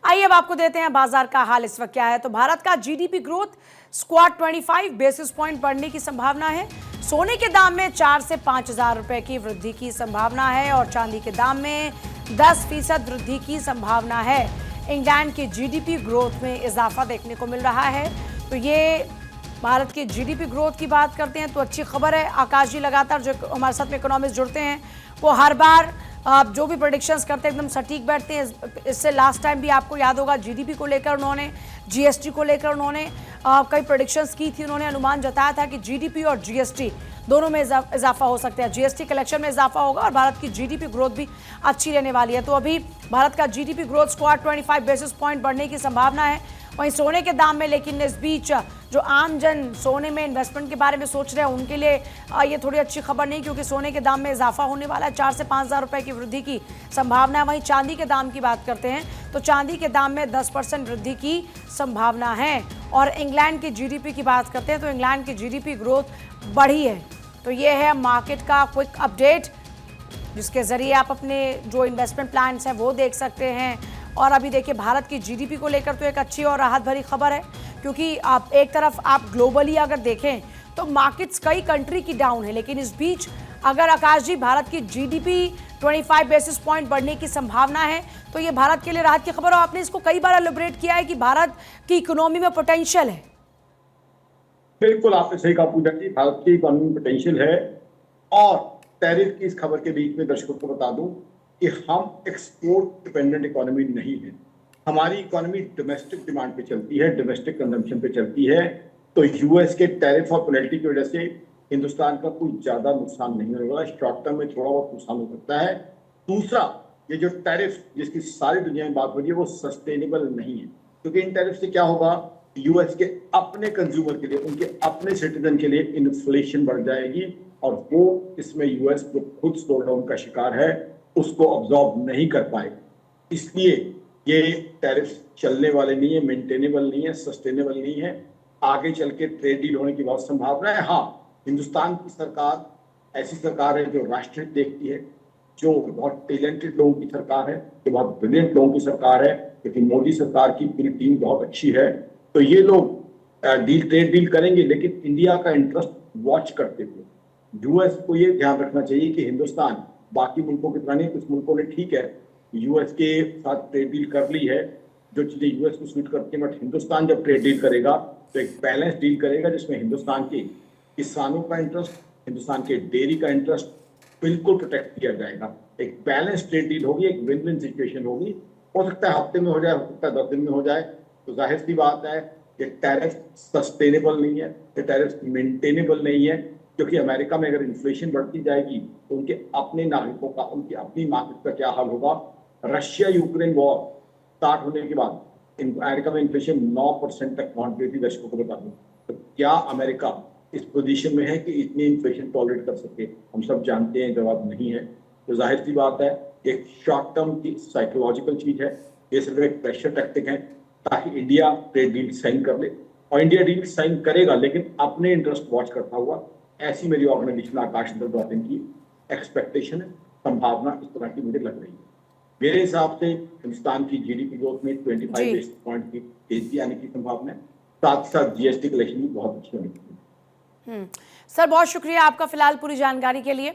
आइए अब आपको देते हैं बाजार का हाल इस वक्त क्या है। तो भारत का GDP growth squad 25 basis point बढ़ने की संभावना है। सोने के दाम में 4 से 5,000 रुपए की वृद्धि की संभावना है और चांदी के दाम में 10% वृद्धि की संभावना है। इंग्लैंड की जीडीपी ग्रोथ में इजाफा देखने को मिल रहा है। तो ये भारत की जीडीपी ग्रोथ की बात करते हैं तो अच्छी खबर है। आकाश जी लगातार जो हमारे साथ में इकोनॉमिस्ट जुड़ते हैं वो हर बार जो भी प्रेडिक्शंस करते हैं एकदम सटीक बैठते हैं। इससे लास्ट टाइम भी आपको याद होगा जीडीपी को लेकर उन्होंने, जीएसटी को लेकर उन्होंने कई प्रेडिक्शंस की थी। उन्होंने अनुमान जताया था कि जीडीपी और जीएसटी दोनों में इजाफा हो सकता है। जीएसटी कलेक्शन में इजाफा होगा और भारत की जीडीपी ग्रोथ भी अच्छी रहने वाली है। तो अभी भारत का GDP growth squad 25 basis point बढ़ने की संभावना है। वहीं सोने के दाम में, लेकिन इस बीच जो आम जन सोने में इन्वेस्टमेंट के बारे में सोच रहे हैं उनके लिए ये थोड़ी अच्छी खबर नहीं, क्योंकि सोने के दाम में इजाफा होने वाला है। 4 से 5,000 रुपए की वृद्धि की संभावना है। वहीं चांदी के दाम की बात करते हैं तो चांदी के दाम में 10% वृद्धि की संभावना है। और इंग्लैंड की जीडीपी की बात करते हैं तो इंग्लैंड की जीडीपी ग्रोथ बढ़ी है। तो ये है मार्केट का क्विक अपडेट, जिसके जरिए आप अपने जो इन्वेस्टमेंट प्लान्स हैं वो देख सकते हैं। और अभी देखिए भारत की जीडीपी को लेकर तो एक अच्छी और राहत भरी खबर है, क्योंकि आप एक तरफ आप ग्लोबली अगर देखें तो मार्केट्स कई कंट्री की डाउन है, लेकिन इस बीच अगर आकाश जी भारत की जीडीपी 25 बेसिस पॉइंट बढ़ने की संभावना है तो ये भारत के लिए राहत की खबर। और आपने इसको कई बार एलिब्रेट किया है कि भारत की इकोनॉमी में पोटेंशियल है। बिल्कुल आपने सही कहा पूजा जी, भारत की इकोनॉमी में पोटेंशियल है। और टैरिफ की इस खबर के बीच में दर्शकों को बता दूं कि हम एक्सपोर्ट डिपेंडेंट इकोनॉमी नहीं है। हमारी इकोनॉमी डोमेस्टिक डिमांड पे चलती है, डोमेस्टिक कंजम्पशन पे चलती है। तो यूएस के टैरिफ और पेनल्टी की वजह से हिंदुस्तान का कोई ज्यादा नुकसान नहीं होने वाला। शॉर्ट टर्म में थोड़ा बहुत नुकसान हो सकता है। दूसरा, ये जो टैरिफ जिसकी सारी दुनिया में बात हो रही है वो सस्टेनेबल नहीं है, क्योंकि इन टैरिफ से क्या होगा, यूएस के अपने कंज्यूमर के लिए, उनके अपने सिटीजन के लिए इन्फ्लेशन बढ़ जाएगी और वो इसमें यूएस जो खुद स्लो डाउन का शिकार है उसको ऑब्जॉर्व नहीं कर पाएगा। इसलिए ये टैरिफ चलने वाले नहीं है, मेंटेनेबल नहीं है, सस्टेनेबल नहीं है। आगे चल के ट्रेड डील होने की बहुत संभावना है। हाँ, हिंदुस्तान की सरकार ऐसी सरकार है जो राष्ट्रहित देखती है, जो बहुत टैलेंटेड लोगों की सरकार है, जो बहुत ब्रिलियंट लोगों की सरकार है, क्योंकि मोदी सरकार की पूरी टीम बहुत अच्छी है। तो ये लोग ट्रेड डील करेंगे, लेकिन इंडिया का इंटरेस्ट वॉच करते हुए यूएस को ये ध्यान रखना चाहिए कि हिंदुस्तान बाकी मुल्कों की तरह नहीं, कुछ मुल्कों ने ठीक है यूएस के साथ ट्रेड डील कर ली है, जो चीजें यूएस को सूट करती है, बट हिंदुस्तान जब ट्रेड डील करेगा तो एक बैलेंस डील करेगा जिसमें हिंदुस्तान के किसानों का इंटरेस्ट, हिंदुस्तान के डेयरी का इंटरेस्ट बिल्कुल प्रोटेक्ट किया जाएगा। एक बैलेंस ट्रेड डील होगी, एक विन विन सिचुएशन होगी। हो सकता है हफ्ते में हो जाए, हो सकता है 10 दिन में हो जाए। तो जाहिर सी बात है ये टैरिफ सस्टेनेबल नहीं है, ये टैरिफ मेंटेनेबल नहीं है, क्योंकि अमेरिका में अगर इन्फ्लेशन बढ़ती जाएगी तो उनके अपने नागरिकों का, उनकी अपनी मार्केट का क्या हाल होगा। रशिया यूक्रेन वॉर स्टार्ट होने के बाद अमेरिका में इन्फ्लेशन 9% तक पहुंच गई थी। दर्शकों को बता दूं, तो क्या अमेरिका इस पोजीशन में है कि इतनी इन्फ्लेशन टॉलरेट कर सके? हम सब जानते हैं जवाब नहीं है। तो जाहिर सी बात है एक शॉर्ट टर्म की साइकोलॉजिकल चीज है, ये सिर्फ एक प्रेशर टैक्टिक है ताकि इंडिया ट्रेड डील साइन कर ले। और इंडिया डील साइन करेगा लेकिन अपने इंटरेस्ट वॉच करता हुआ। ऐसी मेरी ऑर्गेनाइजेशन आकाश अंतर्गत की एक्सपेक्टेशन है, संभावना इस तरह की मुझे लग रही है। मेरे हिसाब से हिंदुस्तान की जीडीपी ग्रोथ में 25 बेसिस पॉइंट की तेजी आने की संभावना है। साथ साथ जीएसटी कलेक्शन भी बहुत अच्छी होने की। सर बहुत शुक्रिया आपका फिलहाल पूरी जानकारी के लिए।